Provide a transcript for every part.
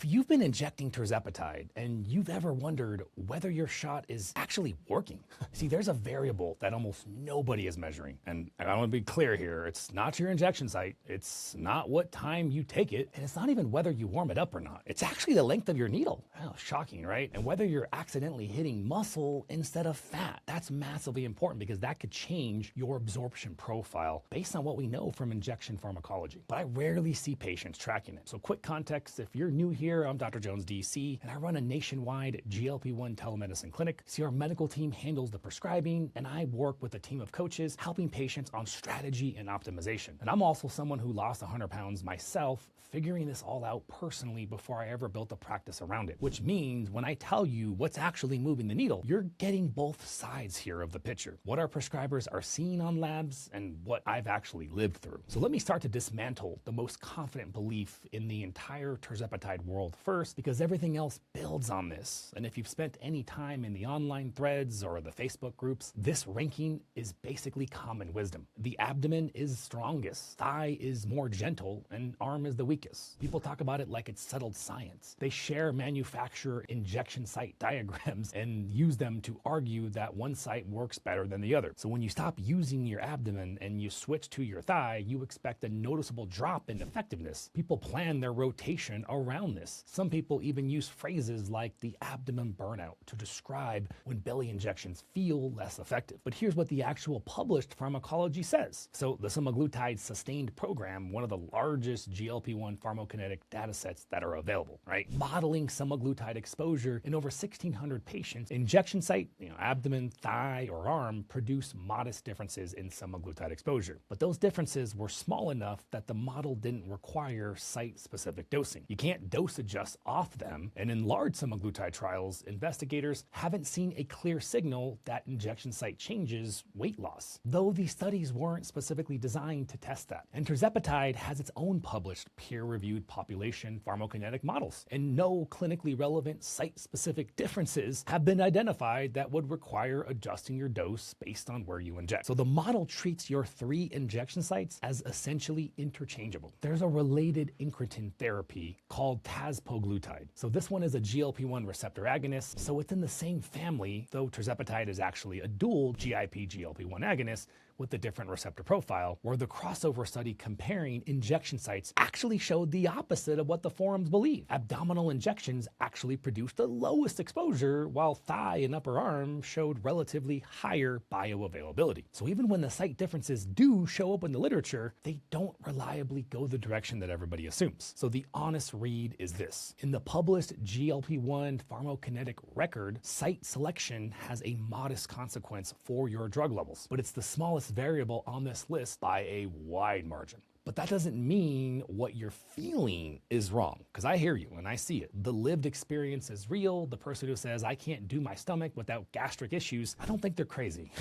If you've been injecting Tirzepatide and you've ever wondered whether your shot is actually working, see, there's a variable that almost nobody is measuring. And I want to be clear here, it's not your injection site, it's not what time you take it, and it's not even whether you warm it up or not. It's actually the length of your needle. Oh, shocking, right? And whether you're accidentally hitting muscle instead of fat. That's massively important because that could change your absorption profile based on what we know from injection pharmacology. But I rarely see patients tracking it. So quick context, if you're new here, I'm Dr. Jones, DC, and I run a nationwide GLP-1 telemedicine clinic. See, our medical team handles the prescribing, and I work with a team of coaches helping patients on strategy and optimization. And I'm also someone who lost 100 pounds myself, figuring this all out personally before I ever built a practice around it, which means when I tell you what's actually moving the needle, you're getting both sides here of the picture, what our prescribers are seeing on labs and what I've actually lived through. So let me start to dismantle the most confident belief in the entire Tirzepatide world first, because everything else builds on this. And if you've spent any time in the online threads or the Facebook groups, this ranking is basically common wisdom. The abdomen is strongest, thigh is more gentle, and arm is the weakest. People talk about it like it's settled science. They share manufacturer injection site diagrams and use them to argue that one site works better than the other. So when you stop using your abdomen and you switch to your thigh, you expect a noticeable drop in effectiveness. People plan their rotation around this. Some people even use phrases like the abdomen burnout to describe when belly injections feel less effective. But here's what the actual published pharmacology says. So the semaglutide sustained program, one of the largest GLP-1 pharmacokinetic data sets that are available, right? Modeling semaglutide exposure in over 1,600 patients, injection site, abdomen, thigh, or arm produce modest differences in semaglutide exposure. But those differences were small enough that the model didn't require site-specific dosing. You can't dose adjust off them, and in large semaglutide trials, investigators haven't seen a clear signal that injection site changes weight loss, though these studies weren't specifically designed to test that. And Tirzepatide has its own published peer-reviewed population pharmacokinetic models, and no clinically relevant site-specific differences have been identified that would require adjusting your dose based on where you inject. So the model treats your 3 injection sites as essentially interchangeable. There's a related incretin therapy called Tirzepatide. So this one is a GLP-1 receptor agonist, so it's in the same family, though Tirzepatide is actually a dual GIP-GLP-1 agonist with a different receptor profile, where the crossover study comparing injection sites actually showed the opposite of what the forums believe. Abdominal injections actually produced the lowest exposure, while thigh and upper arm showed relatively higher bioavailability. So even when the site differences do show up in the literature, they don't reliably go the direction that everybody assumes. So the honest read is this. In the published GLP-1 pharmacokinetic record, site selection has a modest consequence for your drug levels, but it's the smallest variable on this list by a wide margin. But that doesn't mean what you're feeling is wrong, because I hear you and I see it. The lived experience is real. The person who says, I can't do my stomach without gastric issues, I don't think they're crazy.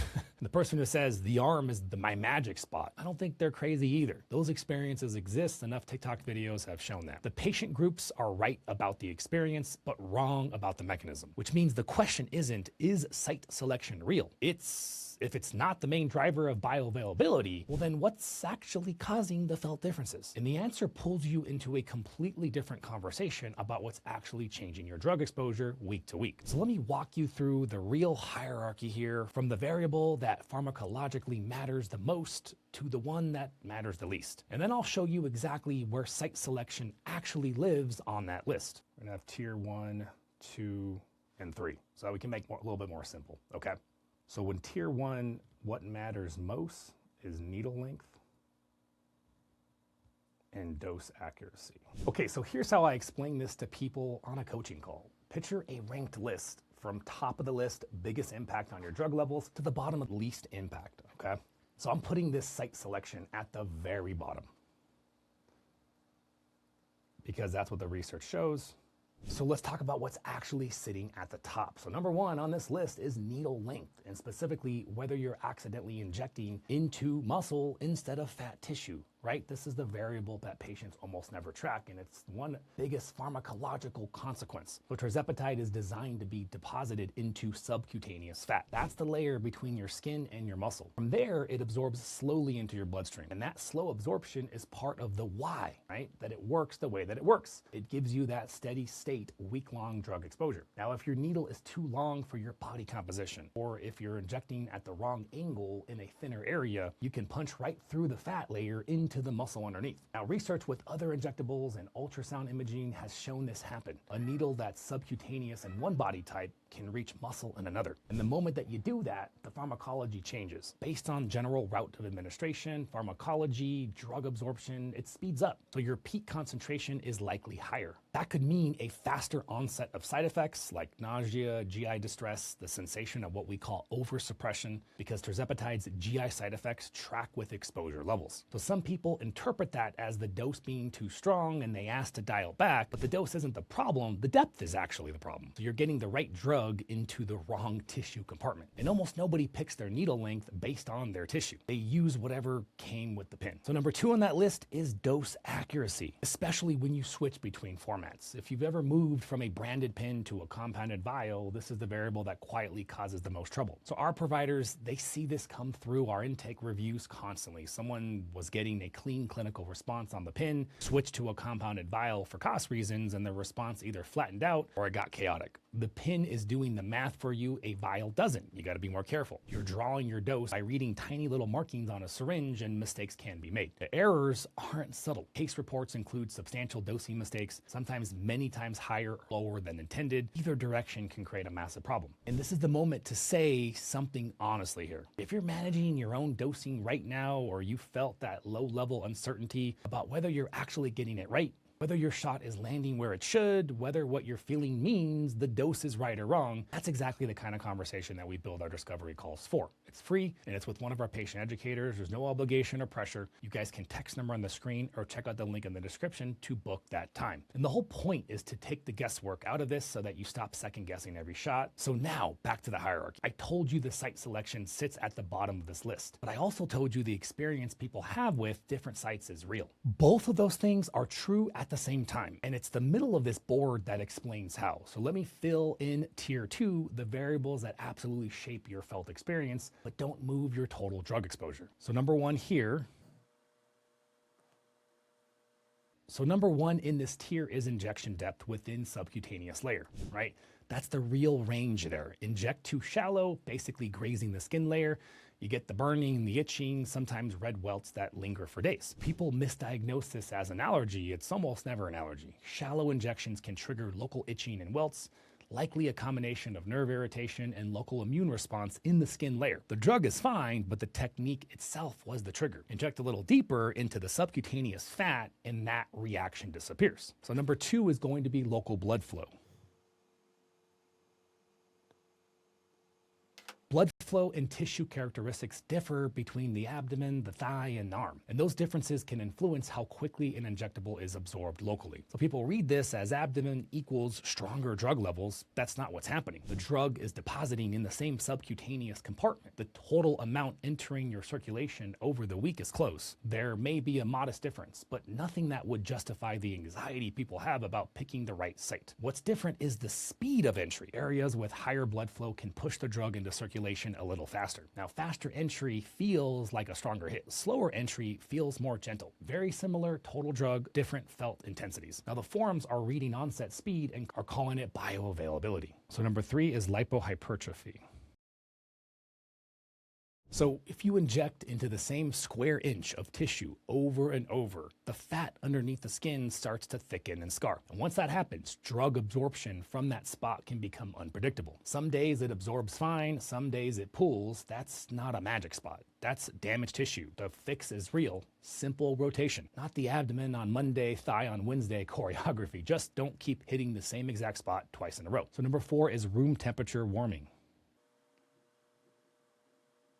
The person who says the arm is my magic spot, I don't think they're crazy either. Those experiences exist. Enough TikTok videos have shown that. The patient groups are right about the experience, but wrong about the mechanism, which means the question isn't, is site selection real? If it's not the main driver of bioavailability, well then what's actually causing the felt differences? And the answer pulls you into a completely different conversation about what's actually changing your drug exposure week to week. So let me walk you through the real hierarchy here, from the variable that pharmacologically matters the most to the one that matters the least. And then I'll show you exactly where site selection actually lives on that list. We're gonna have tier 1, 2, and 3. So we can make a little bit more simple, okay? So when tier 1, what matters most is needle length and dose accuracy. Okay, so here's how I explain this to people on a coaching call. Picture a ranked list from top of the list, biggest impact on your drug levels, to the bottom of least impact, okay? So I'm putting this site selection at the very bottom because that's what the research shows. So let's talk about what's actually sitting at the top. So number 1 on this list is needle length, and specifically whether you're accidentally injecting into muscle instead of fat tissue. right? This is the variable that patients almost never track, and it's one biggest pharmacological consequence. So tirzepatide is designed to be deposited into subcutaneous fat. That's the layer between your skin and your muscle. From there, it absorbs slowly into your bloodstream, and that slow absorption is part of the why, right? That it works the way that it works. It gives you that steady state, week-long drug exposure. Now, if your needle is too long for your body composition, or if you're injecting at the wrong angle in a thinner area, you can punch right through the fat layer into the muscle underneath. Now, research with other injectables and ultrasound imaging has shown this happen. A needle that's subcutaneous in one body type can reach muscle in another. And the moment that you do that, the pharmacology changes. Based on general route of administration, pharmacology, drug absorption, it speeds up. So your peak concentration is likely higher. That could mean a faster onset of side effects like nausea, GI distress, the sensation of what we call oversuppression, because tirzepatide's GI side effects track with exposure levels. So some people interpret that as the dose being too strong and they ask to dial back, but the dose isn't the problem, the depth is actually the problem. So you're getting the right drug into the wrong tissue compartment. And almost nobody picks their needle length based on their tissue. They use whatever came with the pin. So number 2 on that list is dose accuracy, especially when you switch between formats. If you've ever moved from a branded pin to a compounded vial, this is the variable that quietly causes the most trouble. So our providers, they see this come through our intake reviews constantly. Someone was getting a clean clinical response on the pin, switched to a compounded vial for cost reasons, and the response either flattened out or it got chaotic. The pin is doing the math for you, a vial doesn't. You got to be more careful. You're drawing your dose by reading tiny little markings on a syringe, and mistakes can be made. The errors aren't subtle. Case reports include substantial dosing mistakes, sometimes many times higher or lower than intended. Either direction can create a massive problem. And this is the moment to say something honestly here. If you're managing your own dosing right now, or you felt that low-level uncertainty about whether you're actually getting it right, whether your shot is landing where it should, whether what you're feeling means the dose is right or wrong, that's exactly the kind of conversation that we build our discovery calls for. It's free, and it's with one of our patient educators. There's no obligation or pressure. You guys can text number on the screen or check out the link in the description to book that time. And the whole point is to take the guesswork out of this so that you stop second guessing every shot. So now, back to the hierarchy. I told you the site selection sits at the bottom of this list, but I also told you the experience people have with different sites is real. Both of those things are true at the same time, and it's the middle of this board that explains how. So let me fill in tier 2, the variables that absolutely shape your felt experience, but don't move your total drug exposure. So number 1 here. So number 1 in this tier is injection depth within subcutaneous layer, right? That's the real range there. Inject too shallow, basically grazing the skin layer. You get the burning, the itching, sometimes red welts that linger for days. People misdiagnose this as an allergy. It's almost never an allergy. Shallow injections can trigger local itching and welts, likely a combination of nerve irritation and local immune response in the skin layer. The drug is fine, but the technique itself was the trigger. Inject a little deeper into the subcutaneous fat, and that reaction disappears. So number 2 is going to be local blood flow. Blood flow and tissue characteristics differ between the abdomen, the thigh, and the arm. And those differences can influence how quickly an injectable is absorbed locally. So people read this as abdomen equals stronger drug levels. That's not what's happening. The drug is depositing in the same subcutaneous compartment. The total amount entering your circulation over the week is close. There may be a modest difference, but nothing that would justify the anxiety people have about picking the right site. What's different is the speed of entry. Areas with higher blood flow can push the drug into circulation a little faster. Now, faster entry feels like a stronger hit. Slower entry feels more gentle. Very similar total drug, different felt intensities. Now, the forums are reading onset speed and are calling it bioavailability. So number 3 is lipohypertrophy. So if you inject into the same square inch of tissue over and over, the fat underneath the skin starts to thicken and scar. And once that happens, drug absorption from that spot can become unpredictable. Some days it absorbs fine, some days it pulls. That's not a magic spot. That's damaged tissue. The fix is real. Simple rotation. Not the abdomen on Monday, thigh on Wednesday choreography. Just don't keep hitting the same exact spot twice in a row. So number 4 is room temperature warming.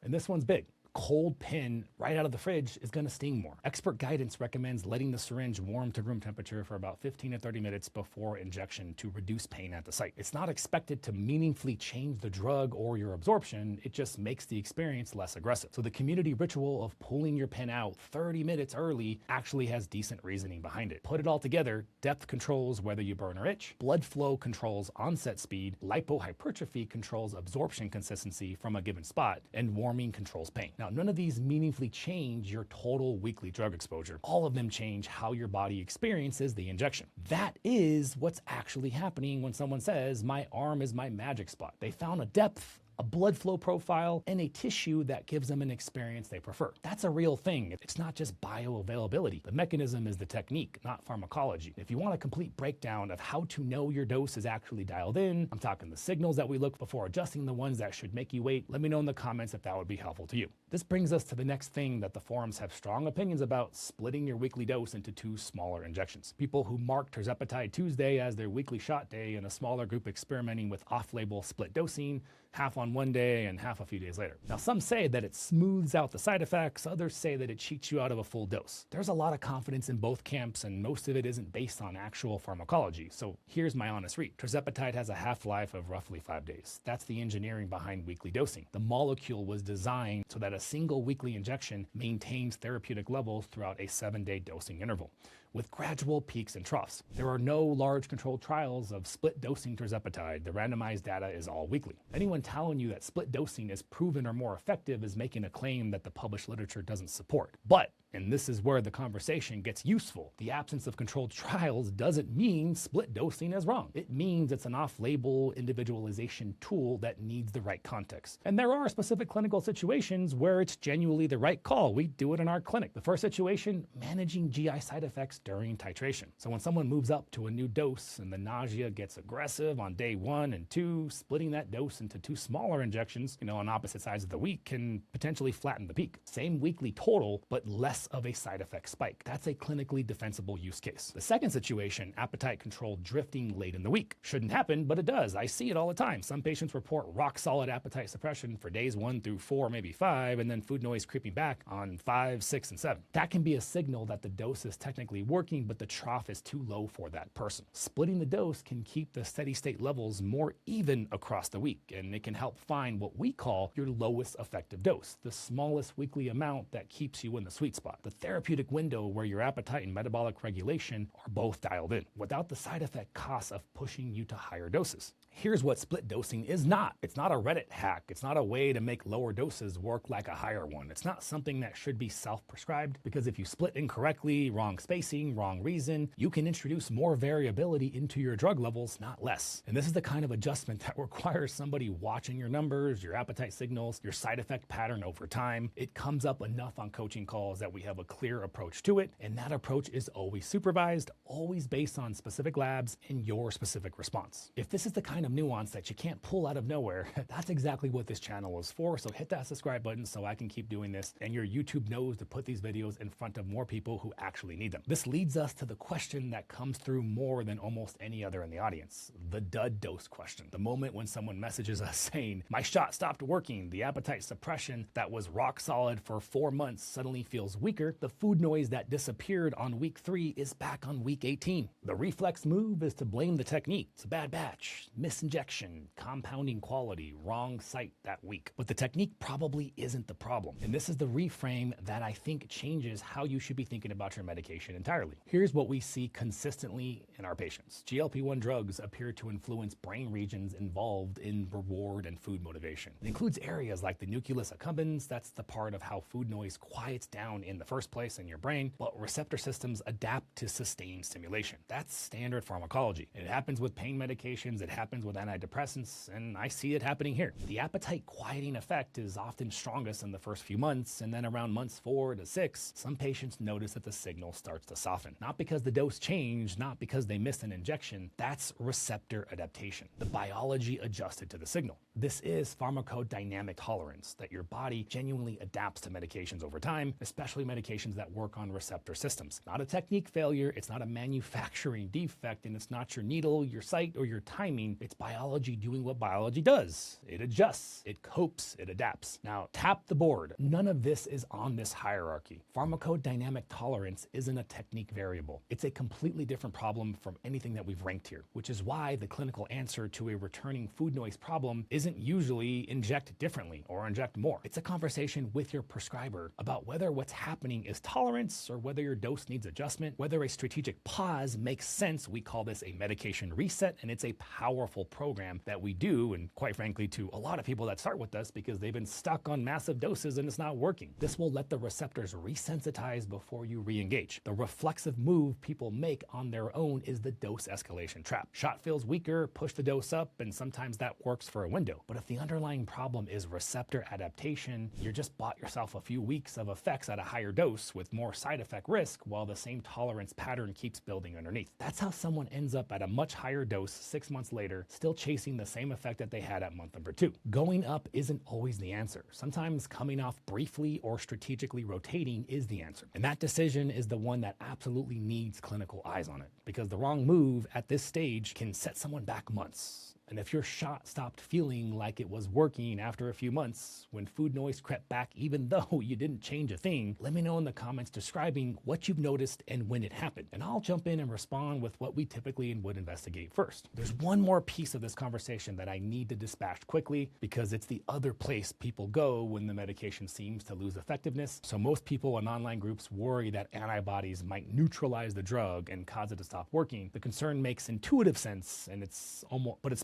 And this one's big. Cold pin right out of the fridge is going to sting more. Expert guidance recommends letting the syringe warm to room temperature for about 15 to 30 minutes before injection to reduce pain at the site. It's not expected to meaningfully change the drug or your absorption, it just makes the experience less aggressive. So the community ritual of pulling your pin out 30 minutes early actually has decent reasoning behind it. Put it all together, depth controls whether you burn or itch, blood flow controls onset speed, lipohypertrophy controls absorption consistency from a given spot, and warming controls pain. Now, none of these meaningfully change your total weekly drug exposure. All of them change how your body experiences the injection. That is what's actually happening when someone says, my arm is my magic spot. They found a depth, a blood flow profile, and a tissue that gives them an experience they prefer. That's a real thing. It's not just bioavailability. The mechanism is the technique, not pharmacology. If you want a complete breakdown of how to know your dose is actually dialed in, I'm talking the signals that we look before adjusting, the ones that should make you wait, let me know in the comments if that would be helpful to you. This brings us to the next thing that the forums have strong opinions about: splitting your weekly dose into 2 smaller injections. People who mark Tirzepatide Tuesday as their weekly shot day and a smaller group experimenting with off-label split dosing, half on one day and half a few days later. Now, some say that it smooths out the side effects, others say that it cheats you out of a full dose. There's a lot of confidence in both camps, and most of it isn't based on actual pharmacology. So here's my honest read. Tirzepatide has a half-life of roughly 5 days. That's the engineering behind weekly dosing. The molecule was designed so that a single weekly injection maintains therapeutic levels throughout a 7-day dosing interval, with gradual peaks and troughs. There are no large controlled trials of split dosing Tirzepatide. The randomized data is all weekly. Anyone telling you that split dosing is proven or more effective is making a claim that the published literature doesn't support. But, and this is where the conversation gets useful, the absence of controlled trials doesn't mean split dosing is wrong. It means it's an off-label individualization tool that needs the right context. And there are specific clinical situations where it's genuinely the right call. We do it in our clinic. The first situation, managing GI side effects during titration. So when someone moves up to a new dose and the nausea gets aggressive on day 1 and 2, splitting that dose into 2 smaller injections, on opposite sides of the week can potentially flatten the peak. Same weekly total, but less of a side effect spike. That's a clinically defensible use case. The second situation, appetite-controlled drifting late in the week. Shouldn't happen, but it does. I see it all the time. Some patients report rock-solid appetite suppression for days 1 through 4, maybe 5, and then food noise creeping back on 5, 6, and 7. That can be a signal that the dose is technically working, but the trough is too low for that person. Splitting the dose can keep the steady-state levels more even across the week, and it can help find what we call your lowest effective dose, the smallest weekly amount that keeps you in the sweet spot, the therapeutic window where your appetite and metabolic regulation are both dialed in, without the side effect costs of pushing you to higher doses. Here's what split dosing is not. It's not a Reddit hack. It's not a way to make lower doses work like a higher one. It's not something that should be self-prescribed, because if you split incorrectly, wrong spacing, wrong reason, you can introduce more variability into your drug levels, not less. And this is the kind of adjustment that requires somebody watching your numbers, your appetite signals, your side effect pattern over time. It comes up enough on coaching calls that we have a clear approach to it, and that approach is always supervised, always based on specific labs and your specific response. If this is the kind of nuance that you can't pull out of nowhere, that's exactly what this channel is for. So hit that subscribe button so I can keep doing this, and your YouTube knows to put these videos in front of more people who actually need them. This leads us to the question that comes through more than almost any other in the audience, the dud dose question. The moment when someone messages us saying, my shot stopped working, the appetite suppression that was rock solid for 4 months suddenly feels weaker, the food noise that disappeared on week 3 is back on week 18. The reflex move is to blame the technique. It's a bad batch, misinjection, compounding quality, wrong site that week. But the technique probably isn't the problem. And this is the reframe that I think changes how you should be thinking about your medication entirely. Here's what we see consistently in our patients. GLP-1 drugs appear to influence brain regions involved in reward and food motivation. It includes areas like the nucleus accumbens, that's the part of how food noise quiets down in the first place in your brain, but receptor systems adapt to sustained stimulation. That's standard pharmacology. It happens with pain medications, it happens with antidepressants, and I see it happening here. The appetite quieting effect is often strongest in the first few months, and then around months 4 to 6, some patients notice that the signal starts to soften. Not because the dose changed, not because they missed an injection, that's receptor adaptation. The biology adjusted to the signal. This is pharmacodynamic tolerance, that your body genuinely adapts to medications over time, especially medications that work on receptor systems. Not a technique failure, it's not a manufacturing defect, and it's not your needle, your site, or your timing. It's biology doing what biology does. It adjusts, it copes, it adapts. Now, tap the board. None of this is on this hierarchy. Pharmacodynamic tolerance isn't a technique variable. It's a completely different problem from anything that we've ranked here, which is why the clinical answer to a returning food noise problem isn't usually inject differently or inject more. It's a conversation with your prescriber about whether what's happening is tolerance or whether your dose needs adjustment, whether a strategic pause makes sense. We call this a medication reset, and it's a powerful program that we do, and quite frankly, to a lot of people that start with us because they've been stuck on massive doses and it's not working. This will let the receptors resensitize before you re-engage. The reflexive move people make on their own is the dose escalation trap. Shot feels weaker, push the dose up, and sometimes that works for a window. But if the underlying problem is receptor adaptation, you just bought yourself a few weeks of effects at a higher dose with more side effect risk while the same tolerance pattern keeps building underneath. That's how someone ends up at a much higher dose 6 months later, still chasing the same effect that they had at month number 2. Going up isn't always the answer. Sometimes coming off briefly or strategically rotating is the answer. And that decision is the one that absolutely needs clinical eyes on it, because the wrong move at this stage can set someone back months. And if your shot stopped feeling like it was working after a few months, when food noise crept back even though you didn't change a thing, let me know in the comments describing what you've noticed and when it happened. And I'll jump in and respond with what we typically would investigate first. There's one more piece of this conversation that I need to dispatch quickly because it's the other place people go when the medication seems to lose effectiveness. So most people in online groups worry that antibodies might neutralize the drug and cause it to stop working. The concern makes intuitive sense, and it's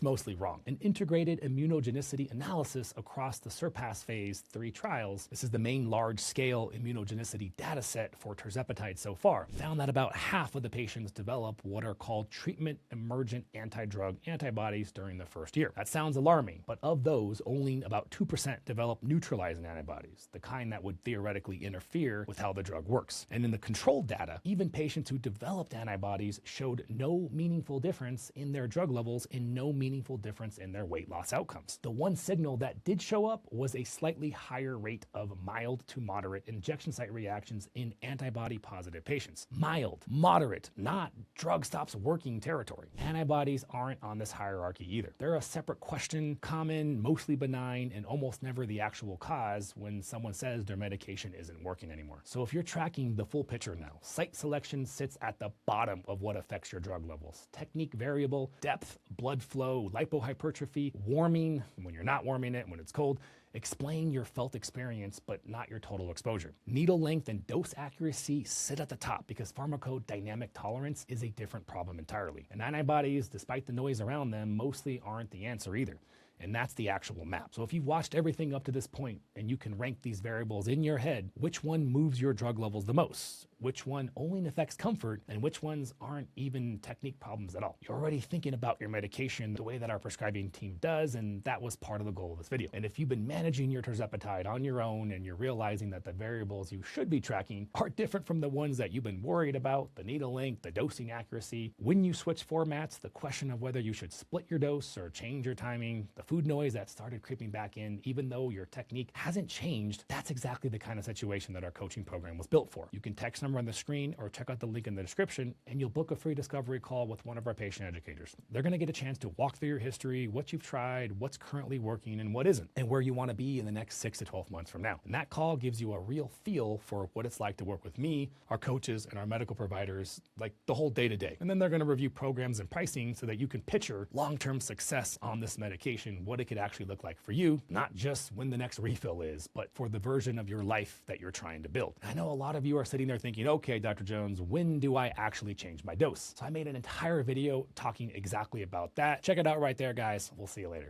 mostly wrong. An integrated immunogenicity analysis across the Surpass phase 3 trials, this is the main large-scale immunogenicity data set for tirzepatide so far, found that about half of the patients develop what are called treatment-emergent anti-drug antibodies during the first year. That sounds alarming, but of those, only about 2% develop neutralizing antibodies, the kind that would theoretically interfere with how the drug works. And in the controlled data, even patients who developed antibodies showed no meaningful difference in their drug levels and no meaningful difference in their weight loss outcomes. The one signal that did show up was a slightly higher rate of mild to moderate injection site reactions in antibody-positive patients. Mild, moderate, not drug stops working territory. Antibodies aren't on this hierarchy either. They're a separate question, common, mostly benign, and almost never the actual cause when someone says their medication isn't working anymore. So if you're tracking the full picture now, site selection sits at the bottom of what affects your drug levels. Technique variable, depth, blood flow, lipohypertrophy, warming when you're not warming it, when it's cold. Explain your felt experience, but not your total exposure. Needle length and dose accuracy sit at the top because pharmacodynamic tolerance is a different problem entirely. And antibodies, despite the noise around them, mostly aren't the answer either. And that's the actual map. So if you've watched everything up to this point and you can rank these variables in your head, which one moves your drug levels the most? Which one only affects comfort, and which ones aren't even technique problems at all? You're already thinking about your medication the way that our prescribing team does, and that was part of the goal of this video. And if you've been managing your tirzepatide on your own and you're realizing that the variables you should be tracking are different from the ones that you've been worried about, the needle length, the dosing accuracy, when you switch formats, the question of whether you should split your dose or change your timing, the food noise that started creeping back in even though your technique hasn't changed, that's exactly the kind of situation that our coaching program was built for. You can text number on the screen or check out the link in the description and you'll book a free discovery call with one of our patient educators. They're going to get a chance to walk through your history, what you've tried, what's currently working and what isn't, and where you want to be in the next 6 to 12 months from now. And that call gives you a real feel for what it's like to work with me, our coaches, and our medical providers, like the whole day to day. And then they're going to review programs and pricing so that you can picture long-term success on this medication, what it could actually look like for you, not just when the next refill is, but for the version of your life that you're trying to build. I know a lot of you are sitting there thinking, okay, Dr. Jones, when do I actually change my dose? So I made an entire video talking exactly about that. Check it out right there, guys. We'll see you later.